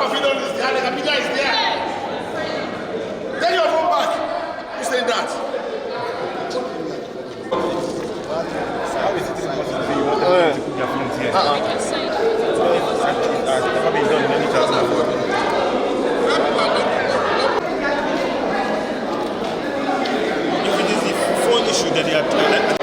pavilion is there, the Capita is there. Then your phone back. Who's saying that? How is it possible to put their phones here? Never been done in any chance before. If it is the phone issue that they are trying.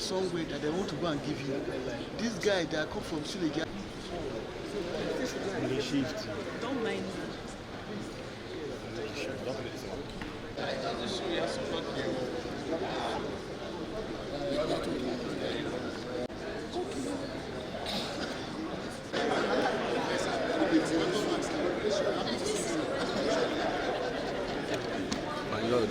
Somewhere that they want to go and give you. This guy that come from Suleja. They shift. Don't mind me. My lord.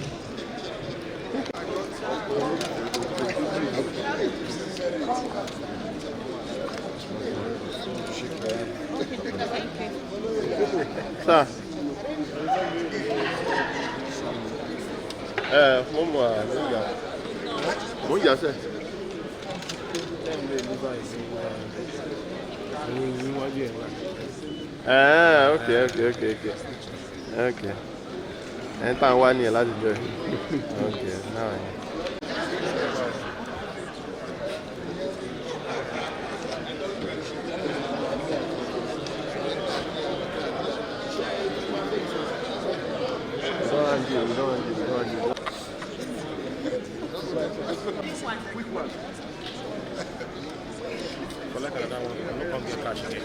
Sir. Mo jà sẹ́. Okay. Ẹni tá à ń wá nìyẹn láti jọ ẹ̀. Okay, náà yẹn. Quick one. Collect another one. I'm not going to get cash again.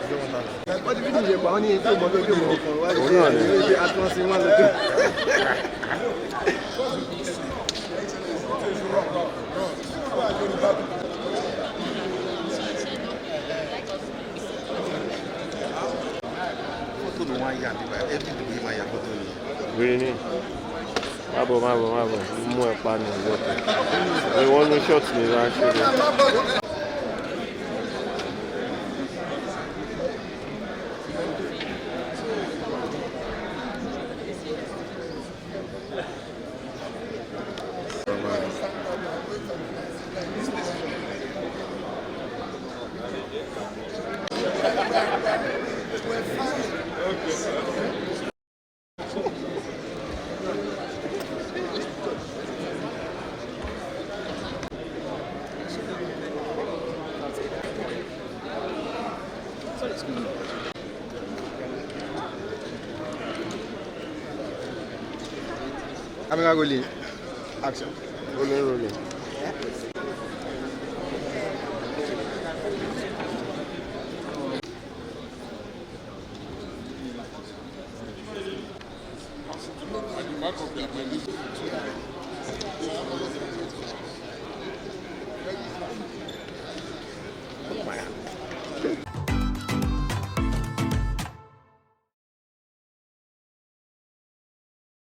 You don't want that one. What did you do? I only do one video for why you at once in one or two. Really? Mabo, mú ẹ̀ pa ní ìjọba. Ìwọ́n ní ṣọ́ọ̀tì ní ránṣẹ́. I'm going to go leave. Action. Rolling.